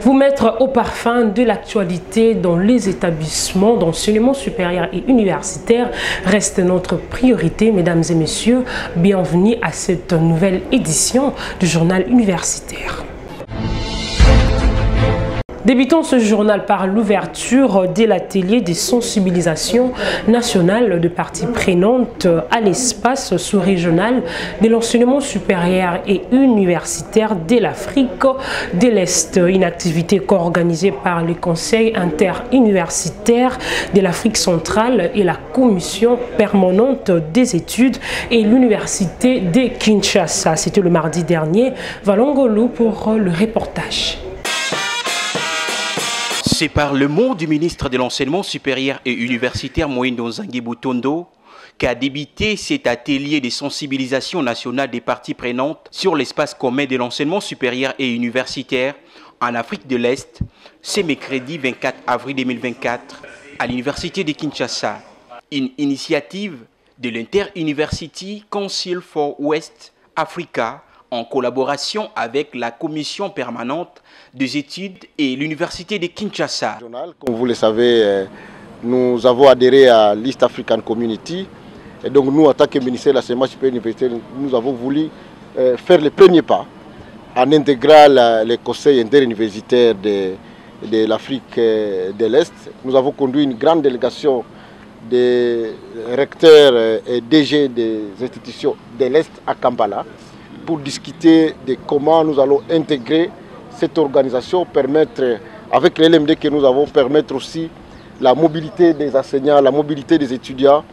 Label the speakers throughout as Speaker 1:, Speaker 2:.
Speaker 1: Vous mettre au parfum de l'actualité dans les établissements d'enseignement supérieur et universitaire reste notre priorité. Mesdames et messieurs, bienvenue à cette nouvelle édition du journal universitaire. Débutons ce journal par l'ouverture de l'atelier des sensibilisations nationales de parties prenantes à l'espace sous-régional de l'enseignement supérieur et universitaire de l'Afrique de l'Est. Une activité co-organisée par le Conseil interuniversitaire de l'Afrique centrale et la Commission permanente des études et l'Université de Kinshasa. C'était le mardi dernier. Valongolo pour le reportage.
Speaker 2: C'est par le mot du ministre de l'Enseignement supérieur et universitaire Moïndo Nzangi Butondo qu'a débuté cet atelier de sensibilisation nationale des parties prenantes sur l'espace commun de l'enseignement supérieur et universitaire en Afrique de l'Est, ce mercredi 24 avril 2024 à l'Université de Kinshasa. Une initiative de l'Inter-University Council for West Africa en collaboration avec la Commission permanente des études et l'Université de Kinshasa.
Speaker 3: Comme vous le savez, nous avons adhéré à l'East African Community. Et donc nous, en tant que ministère de l'Enseignement supérieur et universitaire, nous avons voulu faire le premier pas en intégrant les conseils interuniversitaires de l'Afrique de l'Est. Nous avons conduit une grande délégation des recteurs et DG des institutions de l'Est à Kampala pour discuter de comment nous allons intégrer cette organisation, permettre, avec l'LMD que nous avons, permettre aussi la mobilité des enseignants, la mobilité des étudiants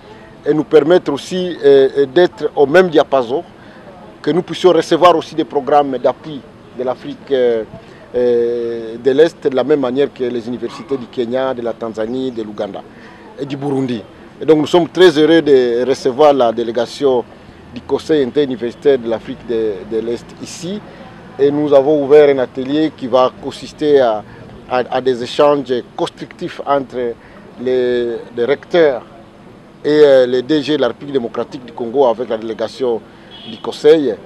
Speaker 3: et nous permettre aussi d'être au même diapason, que nous puissions recevoir aussi des programmes d'appui de l'Afrique de l'Est de la même manière que les universités du Kenya, de la Tanzanie, de l'Ouganda et du Burundi. Et donc nous sommes très heureux de recevoir la délégation du Conseil interuniversitaire de l'Afrique de l'Est ici. Et nous avons ouvert un atelier qui va consister à des échanges constructifs entre les recteurs et les DG de la République démocratique du Congo avec la délégation du Conseil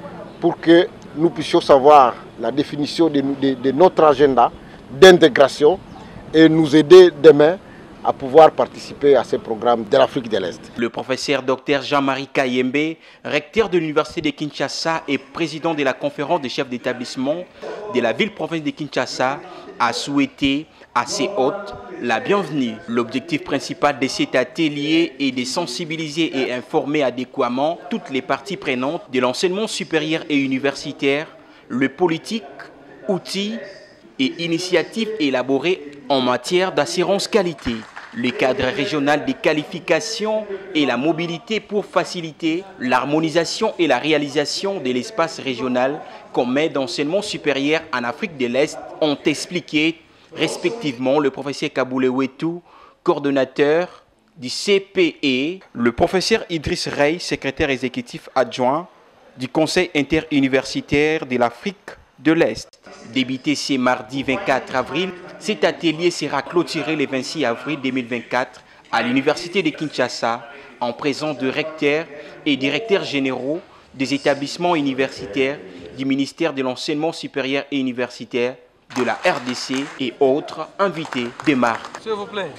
Speaker 3: pour que nous puissions savoir la définition de notre agenda d'intégration et nous aider demain à pouvoir participer à ces programmes de l'Afrique de l'Est.
Speaker 2: Le professeur Dr Jean-Marie Kayembe, recteur de l'Université de Kinshasa et président de la conférence des chefs d'établissement de la ville-province de Kinshasa, a souhaité à ses hôtes la bienvenue. L'objectif principal de cet atelier est de sensibiliser et informer adéquatement toutes les parties prenantes de l'enseignement supérieur et universitaire, le politique, outils et initiatives élaborées en matière d'assurance qualité. Le cadre régional des qualifications et la mobilité pour faciliter l'harmonisation et la réalisation de l'espace régional commun d'enseignement supérieur en Afrique de l'Est ont expliqué respectivement le professeur Kaboulé Wetou, coordonnateur du CPE, le professeur Idriss Rey, secrétaire exécutif adjoint du Conseil interuniversitaire de l'Afrique de l'Est. Débuté ce mardi 24 avril, cet atelier sera clôturé le 26 avril 2024 à l'Université de Kinshasa en présence de recteurs et directeurs généraux des établissements universitaires du ministère de l'Enseignement supérieur et universitaire, de la RDC et autres invités des marques.
Speaker 4: S'il vous plaît.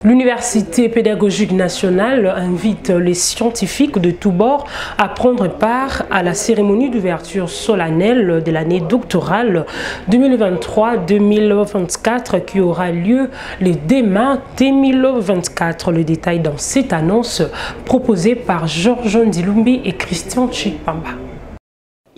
Speaker 1: L'Université pédagogique nationale invite les scientifiques de tous bords à prendre part à la cérémonie d'ouverture solennelle de l'année doctorale 2023-2024 qui aura lieu le 2 mai 2024. Le détail dans cette annonce proposée par Georges Ndilumbi et Christian Chipamba.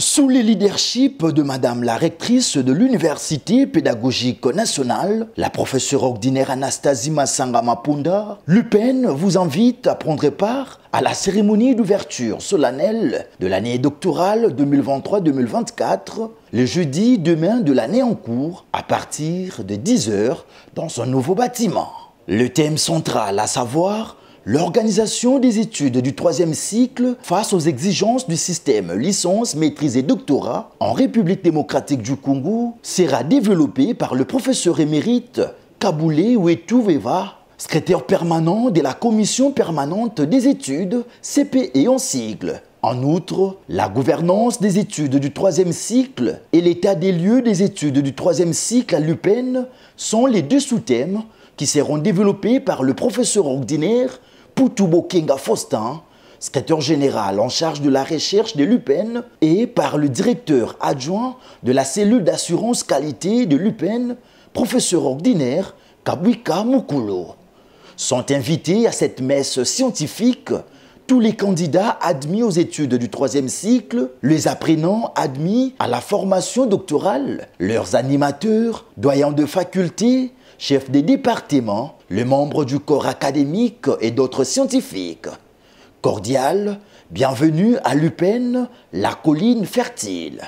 Speaker 5: Sous le leadership de Madame la rectrice de l'Université pédagogique nationale, la professeure ordinaire Anastasie Massanga Mapunda, l'UPEN vous invite à prendre part à la cérémonie d'ouverture solennelle de l'année doctorale 2023-2024, le jeudi 2 mai de l'année en cours, à partir de 10 h dans un nouveau bâtiment. Le thème central, à savoir l'organisation des études du 3e cycle face aux exigences du système licence, maîtrise et doctorat en République démocratique du Congo sera développé par le professeur émérite Kaboulé Wetou Veva, secrétaire permanent de la Commission permanente des études, CPE en sigle, En outre, la gouvernance des études du 3e cycle et l'état des lieux des études du 3e cycle à l'UPEN sont les deux sous-thèmes qui seront développés par le professeur ordinaire Putubo Kenga Faustin, secrétaire général en charge de la recherche de l'UPEN, et par le directeur adjoint de la cellule d'assurance qualité de l'UPEN, professeur ordinaire Kabwika Mukulu. Sont invités à cette messe scientifique tous les candidats admis aux études du 3e cycle, les apprenants admis à la formation doctorale, leurs animateurs, doyens de faculté, chefs des départements, les membres du corps académique et d'autres scientifiques. Cordial, bienvenue à l'UPEN, la colline fertile.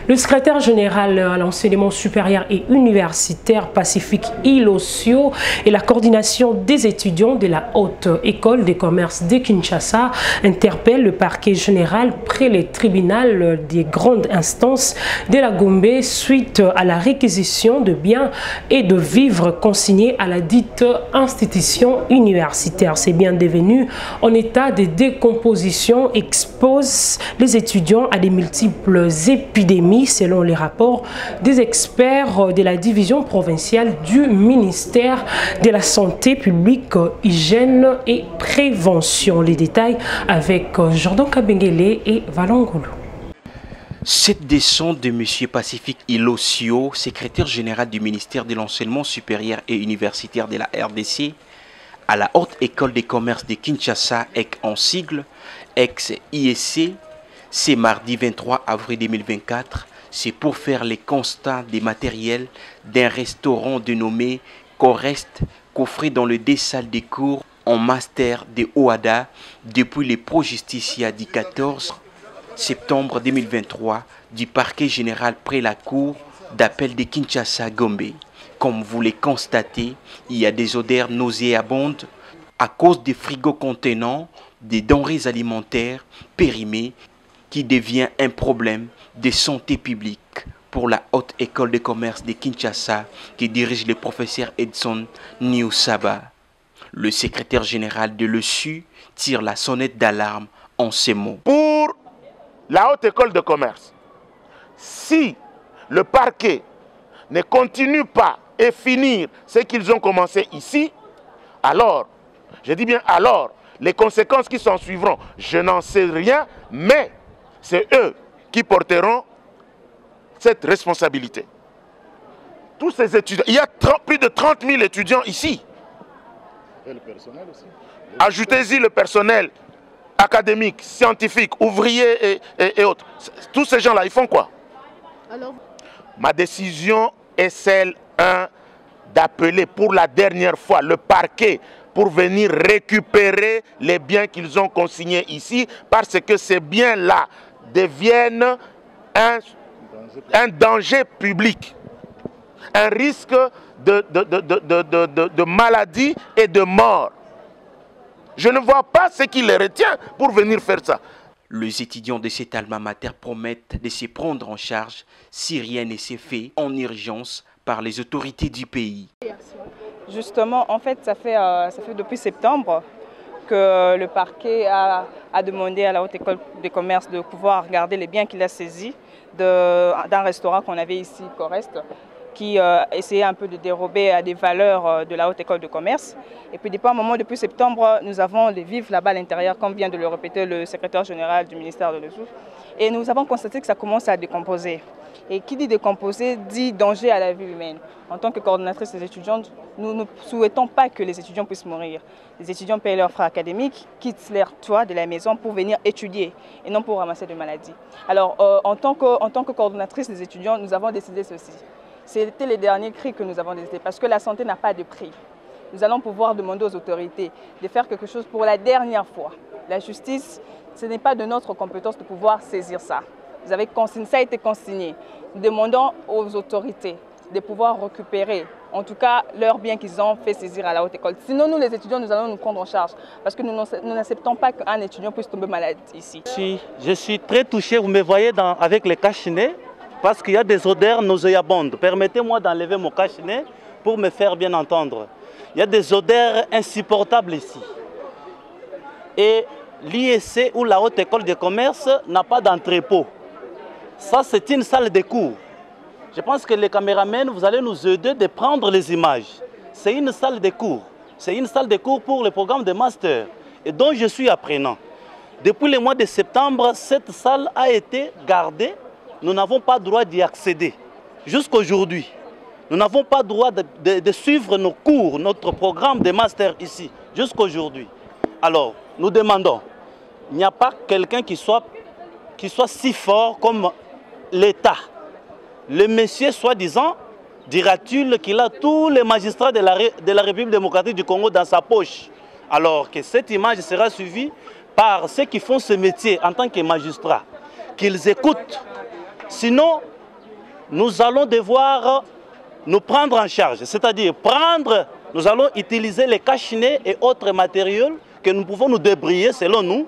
Speaker 1: Le secrétaire général à l'enseignement supérieur et universitaire Pacifique Ilosio et la coordination des étudiants de la Haute École des commerces de Kinshasa interpellent le parquet général près le tribunal des grandes instances de la Gombe suite à la réquisition de biens et de vivres consignés à la dite institution universitaire. Ces biens devenus en état de décomposition exposent les étudiants à des multiples épidémies selon les rapports des experts de la division provinciale du ministère de la Santé publique, Hygiène et Prévention. Les détails avec Jordan Kabengele et Valangolo.
Speaker 2: Cette descente de M. Pacifique Ilosio, secrétaire général du ministère de l'Enseignement supérieur et universitaire de la RDC, à la Haute École des commerces de Kinshasa, en sigle, ex-IEC, c'est mardi 23 avril 2024, c'est pour faire les constats des matériels d'un restaurant dénommé Corest, coffré dans le deux salles des cours en master de OADA depuis le pro-justicia du 14 septembre 2023 du parquet général près la cour d'appel de Kinshasa-Gombe. Comme vous le constatez, il y a des odeurs nauséabondes à cause des frigos contenant des denrées alimentaires périmées qui devient un problème de santé publique pour la Haute École de commerce de Kinshasa qui dirige le professeur Edson Niusaba. Le secrétaire général de l'ESU tire la sonnette d'alarme en ces mots.
Speaker 4: Pour la Haute École de commerce, si le parquet ne continue pas et finir ce qu'ils ont commencé ici, alors, je dis bien alors, les conséquences qui s'en suivront, je n'en sais rien, mais c'est eux qui porteront cette responsabilité. Tous ces étudiants, il y a plus de 30 000 étudiants ici.
Speaker 3: Et le personnel aussi.
Speaker 4: Ajoutez-y le personnel académique, scientifique, ouvrier et autres. Tous ces gens-là, ils font quoi? Alors? Ma décision est celle, d'appeler pour la dernière fois le parquet pour venir récupérer les biens qu'ils ont consignés ici, parce que ces biens-là deviennent un danger public, un risque de maladie et de mort. Je ne vois pas ce qui les retient pour venir faire ça.
Speaker 2: Les étudiants de cet alma mater promettent de se prendre en charge si rien ne s'est fait en urgence par les autorités du pays.
Speaker 6: Justement, en fait, ça fait depuis septembre que le parquet a demandé à la Haute École de commerce de pouvoir regarder les biens qu'il a saisis d'un restaurant qu'on avait ici, Corest, qui essayait un peu de dérober à des valeurs de la Haute École de commerce. Et puis depuis un moment, depuis septembre, nous avons des vivres là-bas à l'intérieur, comme vient de le répéter le secrétaire général du ministère de l'ESU. Et nous avons constaté que ça commence à décomposer. Et qui dit décomposer dit danger à la vie humaine. En tant que coordonnatrice des étudiantes, nous ne souhaitons pas que les étudiants puissent mourir. Les étudiants payent leurs frais académiques, quittent leur toit de la maison pour venir étudier et non pour ramasser des maladies. Alors, en tant que coordonnatrice des étudiants, nous avons décidé ceci. C'était les derniers cris que nous avons décidé parce que la santé n'a pas de prix. Nous allons pouvoir demander aux autorités de faire quelque chose pour la dernière fois. La justice, ce n'est pas de notre compétence de pouvoir saisir ça. Vous avez consigné, ça a été consigné. Nous demandons aux autorités de pouvoir récupérer, en tout cas, leurs biens qu'ils ont fait saisir à la Haute École. Sinon, nous, les étudiants, nous allons nous prendre en charge parce que nous n'acceptons pas qu'un étudiant puisse tomber malade ici.
Speaker 7: Je suis très touché, vous me voyez avec les cache-nez, parce qu'il y a des odeurs nauséabondes. Permettez-moi d'enlever mon cache-nez pour me faire bien entendre. Il y a des odeurs insupportables ici. et l'IEC ou la Haute École de Commerce n'a pas d'entrepôt. Ça, c'est une salle de cours. Je pense que les caméramens, vous allez nous aider de prendre les images. C'est une salle de cours. C'est une salle de cours pour le programme de master et dont je suis apprenant. Depuis le mois de septembre, cette salle a été gardée. Nous n'avons pas le droit d'y accéder. Jusqu'à aujourd'hui, nous n'avons pas le droit de suivre nos cours, notre programme de master ici, jusqu'à aujourd'hui. Alors, nous demandons, il n'y a pas quelqu'un qui soit si fort comme l'État. Le monsieur, soi-disant, dira-t-il qu'il a tous les magistrats de la République démocratique du Congo dans sa poche. Alors que cette image sera suivie par ceux qui font ce métier en tant que magistrats, qu'ils écoutent. Sinon, nous allons devoir nous prendre en charge, c'est-à-dire nous allons utiliser les cache-nez et autres matériels que nous pouvons nous débrouiller selon nous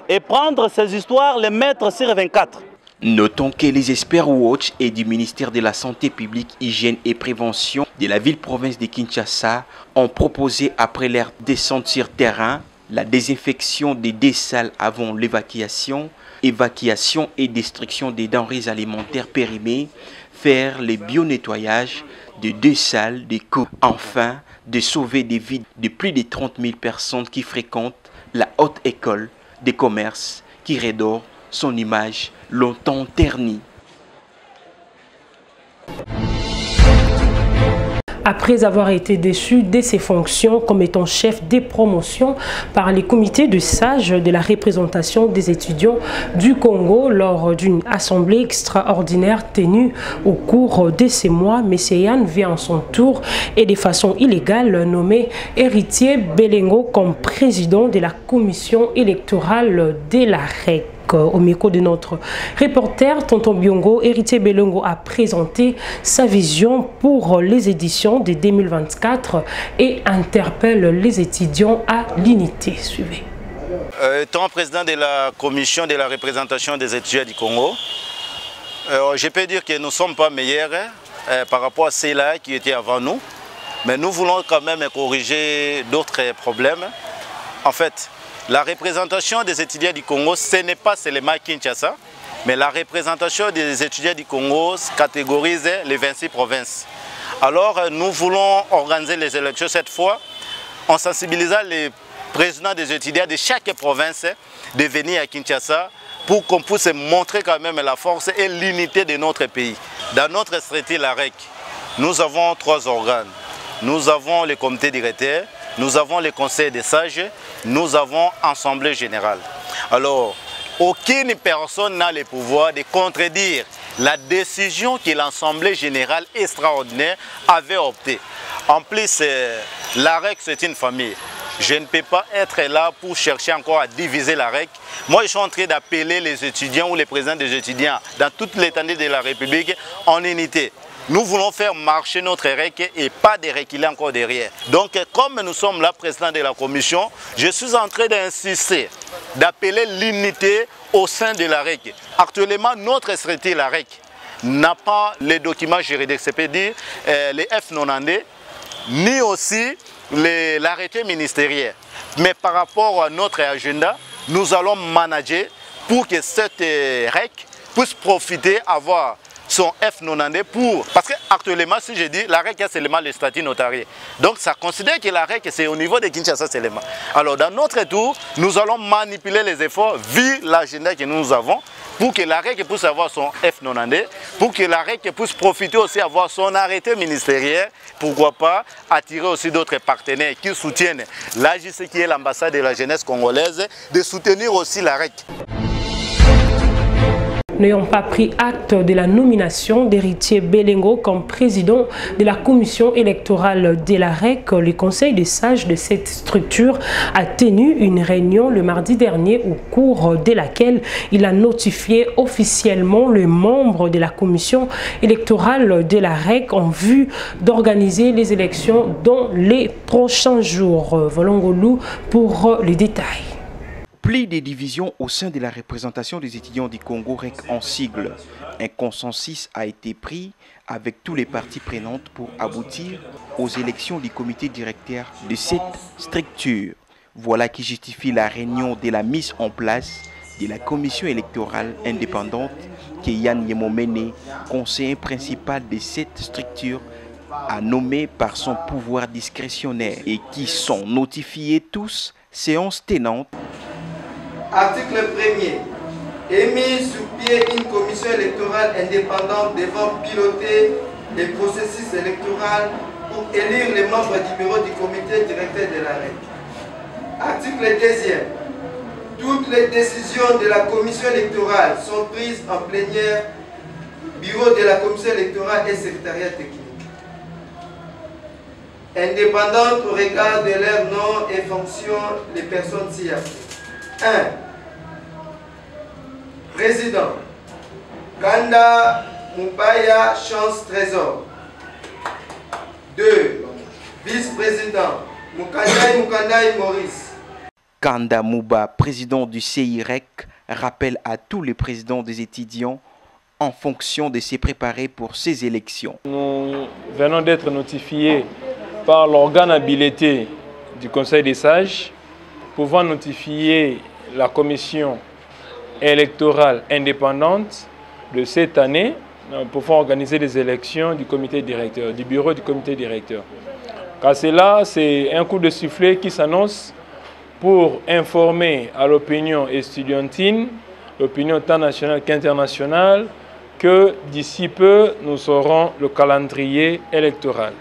Speaker 7: et prendre ces histoires, les mettre sur 24.
Speaker 2: Notons que les experts Watch et du ministère de la Santé publique, Hygiène et Prévention de la ville-province de Kinshasa ont proposé, après leur descente sur terrain, la désinfection des 2 salles avant l'évacuation, évacuation et destruction des denrées alimentaires périmées, faire le bio-nettoyage de 2 salles de cours. Enfin, de sauver des vies de plus de 30 000 personnes qui fréquentent la Haute École de Commerce qui redore son image longtemps ternie.
Speaker 1: Après avoir été déchu de ses fonctions comme étant chef des promotions par les comités de sages de la représentation des étudiants du Congo lors d'une assemblée extraordinaire tenue au cours de ces mois, M. Yann vient en son tour et de façon illégale nommé Héritier Belengo comme président de la commission électorale de la REC. Au micro de notre reporter Tonton Biongo, Héritier Belengo a présenté sa vision pour les éditions de 2024 et interpelle les étudiants à l'unité. Suivez.
Speaker 8: Étant président de la commission de la représentation des étudiants du Congo, je peux dire que nous ne sommes pas meilleurs par rapport à ceux-là qui étaient avant nous, mais nous voulons quand même corriger d'autres problèmes. En fait, la représentation des étudiants du Congo, ce n'est pas seulement Kinshasa, mais la représentation des étudiants du Congo catégorise les 26 provinces. Alors nous voulons organiser les élections cette fois en sensibilisant les présidents des étudiants de chaque province de venir à Kinshasa pour qu'on puisse montrer quand même la force et l'unité de notre pays. Dans notre structure, la REC, nous avons 3 organes. Nous avons le comité directeur, nous avons le conseil des sages, nous avons l'Assemblée générale. Alors, aucune personne n'a le pouvoir de contredire la décision que l'Assemblée générale extraordinaire avait optée. En plus, la REC, c'est une famille. Je ne peux pas être là pour chercher encore à diviser la REC. Moi, je suis en train d'appeler les étudiants ou les présidents des étudiants dans toute l'étendue de la République en unité. Nous voulons faire marcher notre REC et pas de reculer encore derrière. Donc, comme nous sommes là, président de la commission, je suis en train d'insister, d'appeler l'unité au sein de la REC. Actuellement, notre structure, la REC, n'a pas les documents juridiques, c'est-à-dire les F90, ni aussi l'arrêté ministériel. Mais par rapport à notre agenda, nous allons manager pour que cette REC puisse profiter, avoir son F90 pour... Parce qu'actuellement, si je dis, la REC a seulement le statut notarié. Donc ça considère que la REC, c'est au niveau de Kinshasa seulement. Alors dans notre tour, nous allons manipuler les efforts vu l'agenda que nous avons pour que la REC puisse avoir son F90, pour que la REC puisse profiter aussi avoir son arrêté ministériel, pourquoi pas attirer aussi d'autres partenaires qui soutiennent l'AJC qui est l'ambassade de la jeunesse congolaise, de soutenir aussi la REC.
Speaker 1: N'ayant pas pris acte de la nomination d'Héritier Belengo comme président de la commission électorale de la REC, le conseil des sages de cette structure a tenu une réunion le mardi dernier au cours de laquelle il a notifié officiellement les membres de la commission électorale de la REC en vue d'organiser les élections dans les prochains jours. Volongolou pour les détails.
Speaker 2: Plus des divisions au sein de la représentation des étudiants du Congo REC en sigle. Un consensus a été pris avec tous les parties prenantes pour aboutir aux élections du comité directeur de cette structure. Voilà qui justifie la réunion de la mise en place de la commission électorale indépendante que Yann Yemomene, conseiller principal de cette structure, a nommé par son pouvoir discrétionnaire et qui sont notifiés tous, séance tenante.
Speaker 9: Article 1er. Émis sur pied une commission électorale indépendante devant piloter les processus électoraux pour élire les membres du bureau du comité directeur de la REC. Article 2e. Toutes les décisions de la commission électorale sont prises en plénière, bureau de la commission électorale et secrétariat technique. Indépendantes au regard de leur nom et fonction, les personnes ci-après. 1. Président Kanda Mubaya Chance Trésor. 2. Vice-président Mukandai Maurice.
Speaker 2: Kanda Mouba, président du CIREC, rappelle à tous les présidents des étudiants en fonction de se préparer pour ces élections.
Speaker 10: Nous venons d'être notifiés par l'organe habilité du Conseil des sages, pouvant notifier la commission électorale indépendante de cette année, pouvant organiser les élections du comité directeur, du bureau du comité directeur. Car cela, c'est un coup de sifflet qui s'annonce pour informer à l'opinion estudiantine, l'opinion tant nationale qu'internationale, que d'ici peu, nous saurons le calendrier électoral.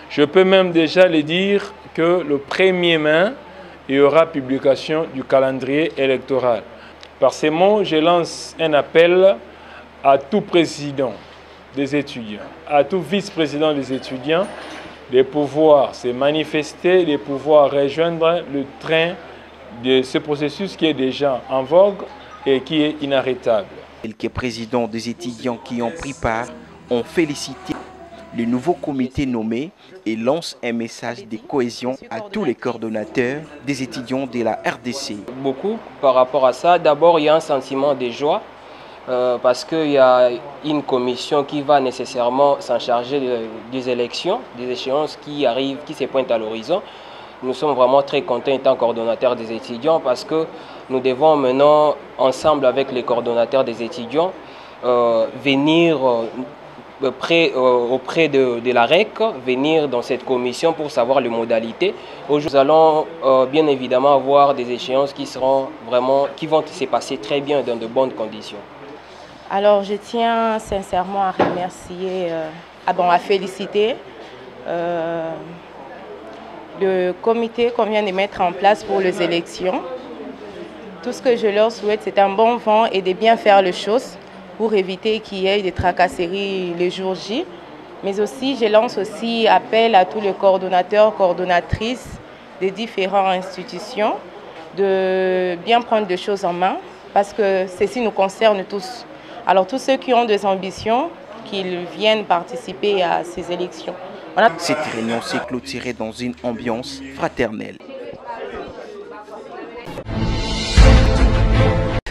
Speaker 10: Je peux même déjà le dire que le 1er mai, il y aura publication du calendrier électoral. Par ces mots, je lance un appel à tout président des étudiants, à tout vice-président des étudiants, de pouvoir se manifester, de pouvoir rejoindre le train de ce processus qui est déjà en vogue et qui est inarrêtable.
Speaker 2: Quelques présidents des étudiants qui ont pris part ont félicité le nouveau comité nommé et lancent un message de cohésion à tous les coordonnateurs des étudiants de la RDC.
Speaker 11: Beaucoup par rapport à ça. D'abord, il y a un sentiment de joie parce qu'il y a une commission qui va nécessairement s'en charger des élections, des échéances qui arrivent, qui se pointent à l'horizon. Nous sommes vraiment très contents étant coordonnateurs des étudiants parce que nous devons maintenant, ensemble avec les coordonnateurs des étudiants, venir auprès de la REC, venir dans cette commission pour savoir les modalités. Aujourd'hui, nous allons bien évidemment avoir des échéances qui vont se passer très bien dans de bonnes conditions.
Speaker 12: Alors je tiens sincèrement à remercier, à féliciter le comité qu'on vient de mettre en place pour les élections. Tout ce que je leur souhaite, c'est un bon vent et de bien faire les choses pour éviter qu'il y ait des tracasseries le jour J. Mais aussi, je lance aussi appel à tous les coordonnateurs, coordonnatrices des différentes institutions de bien prendre les choses en main parce que ceci nous concerne tous. Alors tous ceux qui ont des ambitions, qu'ils viennent participer à ces élections. Voilà.
Speaker 2: Cette réunion s'est clôturée dans une ambiance fraternelle.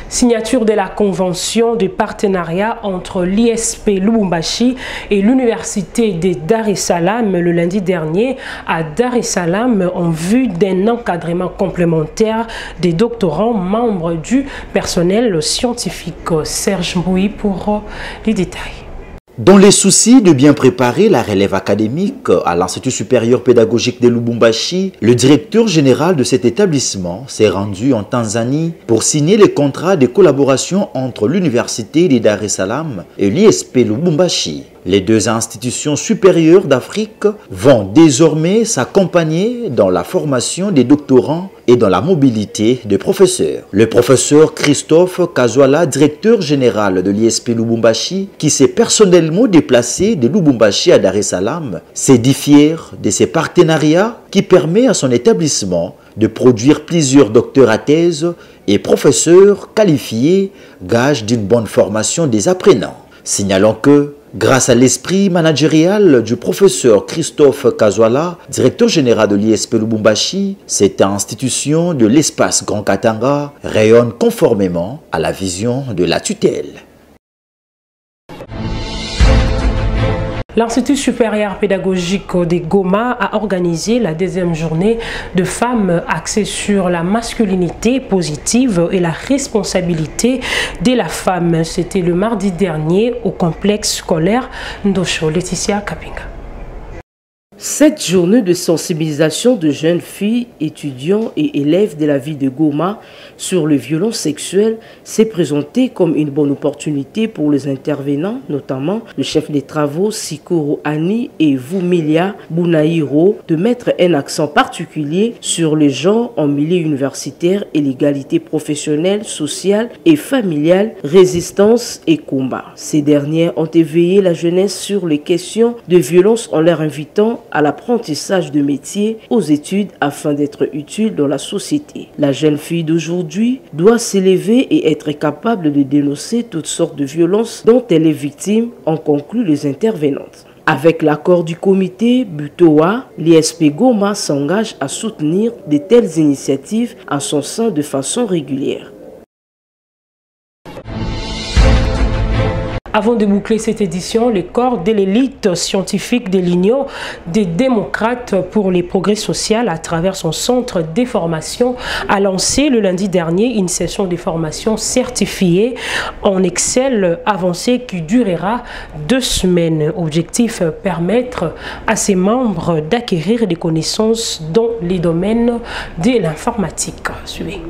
Speaker 1: Signature de la convention de partenariat entre l'ISP Lubumbashi et l'Université de Dar es Salaam le lundi dernier à Dar es Salaam en vue d'un encadrement complémentaire des doctorants membres du personnel scientifique. Serge Mbouy pour les détails.
Speaker 5: Dans les soucis de bien préparer la relève académique à l'Institut supérieur pédagogique de Lubumbashi, le directeur général de cet établissement s'est rendu en Tanzanie pour signer les contrats de collaboration entre l'Université de Dar es Salaam et l'ISP Lubumbashi. Les deux institutions supérieures d'Afrique vont désormais s'accompagner dans la formation des doctorants et dans la mobilité des professeurs. Le professeur Christophe Kazwala, directeur général de l'ISP Lubumbashi, qui s'est personnellement déplacé de Lubumbashi à Dar es Salaam, s'est dit fier de ces partenariats qui permettent à son établissement de produire plusieurs docteurs à thèse et professeurs qualifiés, gage d'une bonne formation des apprenants. Signalons que, grâce à l'esprit managérial du professeur Christophe Kazwala, directeur général de l'ISP Lubumbashi, cette institution de l'espace Grand Katanga rayonne conformément à la vision de la tutelle.
Speaker 1: L'Institut supérieur pédagogique de Goma a organisé la deuxième journée de femmes axée sur la masculinité positive et la responsabilité de la femme. C'était le mardi dernier au complexe scolaire Ndosho. Laetitia Kapinga.
Speaker 13: Cette journée de sensibilisation de jeunes filles, étudiants et élèves de la ville de Goma sur le violon sexuel s'est présentée comme une bonne opportunité pour les intervenants, notamment le chef des travaux Sikoro Ani et Vumilia Bunairo, de mettre un accent particulier sur le genre en milieu universitaire et l'égalité professionnelle, sociale et familiale, résistance et combat. Ces dernières ont éveillé la jeunesse sur les questions de violence en leur invitant à l'apprentissage de métiers, aux études afin d'être utile dans la société. La jeune fille d'aujourd'hui doit s'élever et être capable de dénoncer toutes sortes de violences dont elle est victime, ont conclu les intervenantes. Avec l'accord du comité Butoa, l'ISP Goma s'engage à soutenir de telles initiatives en son sein de façon régulière.
Speaker 1: Avant de boucler cette édition, le corps de l'élite scientifique de l'Union des démocrates pour les progrès sociaux à travers son centre de formation a lancé le lundi dernier une session de formation certifiée en Excel avancé qui durera 2 semaines. Objectif, permettre à ses membres d'acquérir des connaissances dans les domaines de l'informatique. Suivez.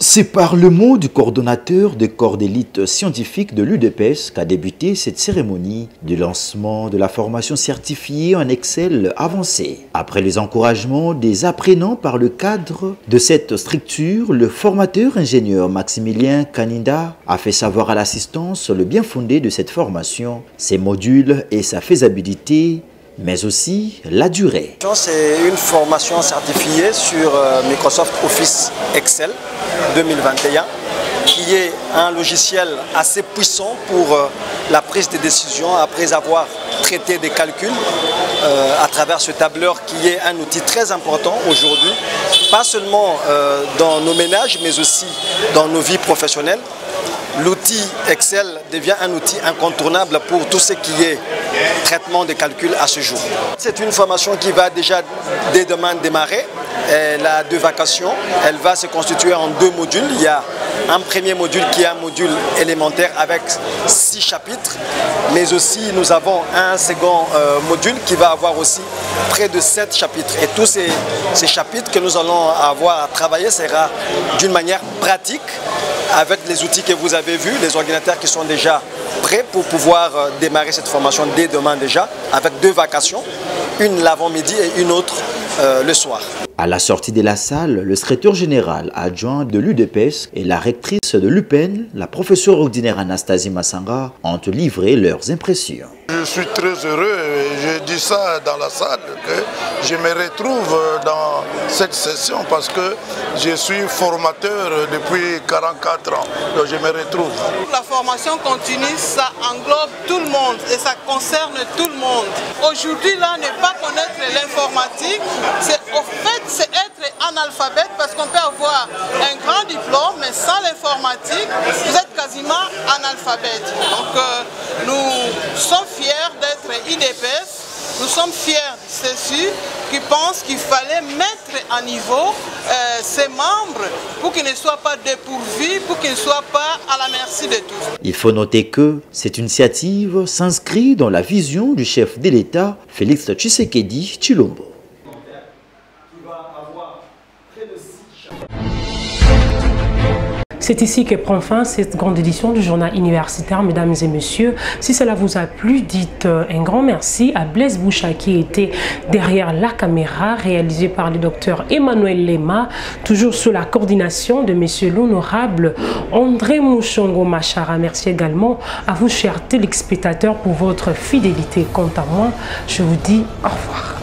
Speaker 5: C'est par le mot du coordonnateur des corps d'élite scientifique de l'UDPS qu'a débuté cette cérémonie de lancement de la formation certifiée en Excel avancé. Après les encouragements des apprenants par le cadre de cette structure, le formateur ingénieur Maximilien Kaninda a fait savoir à l'assistance le bien fondé de cette formation, ses modules et sa faisabilité, mais aussi la durée.
Speaker 14: C'est une formation certifiée sur Microsoft Office Excel 2021 qui est un logiciel assez puissant pour la prise de décision après avoir traité des calculs à travers ce tableur qui est un outil très important aujourd'hui, pas seulement dans nos ménages mais aussi dans nos vies professionnelles. L'outil Excel devient un outil incontournable pour tout ce qui est traitement de calcul à ce jour. C'est une formation qui va déjà dès demain démarrer. Elle a 2 vacations. Elle va se constituer en 2 modules. Il y a un premier module qui est un module élémentaire avec 6 chapitres. Mais aussi nous avons un second module qui va avoir aussi près de 7 chapitres. Et tous ces chapitres que nous allons avoir à travailler sera d'une manière pratique, avec les outils que vous avez vus, les ordinateurs qui sont déjà prêts pour pouvoir démarrer cette formation dès demain déjà, avec 2 vacations, une l'avant-midi et une autre le soir.
Speaker 5: À la sortie de la salle, le secrétaire général adjoint de l'UDPS et la rectrice de l'UPEN, la professeure ordinaire Anastasie Massanga, ont livré leurs impressions.
Speaker 15: Je suis très heureux et je dis ça dans la salle que je me retrouve dans cette session parce que je suis formateur depuis 44 ans, donc je me retrouve.
Speaker 16: La formation continue, ça englobe tout le monde et ça concerne tout le monde. Aujourd'hui, là, ne pas connaître l'informatique, c'est être analphabète parce qu'on peut avoir un grand diplôme, mais sans l'informatique, vous êtes quasiment analphabète. Donc nous sommes fiers d'être IDPS, nous sommes fiers de ceux qui pensent qu'il fallait mettre à niveau ses membres pour qu'ils ne soient pas dépourvus, pour qu'ils ne soient pas à la merci de tous.
Speaker 5: Il faut noter que cette initiative s'inscrit dans la vision du chef de l'État, Félix Tshisekedi Tshilombo.
Speaker 1: C'est ici que prend fin cette grande édition du journal universitaire, mesdames et messieurs. Si cela vous a plu, dites un grand merci à Blaise Boucha qui était derrière la caméra, réalisée par le docteur Emmanuel Lema, toujours sous la coordination de monsieur l'honorable André Mouchongo Machara. Merci également à vous, chers téléspectateurs, pour votre fidélité. Quant à moi, je vous dis au revoir.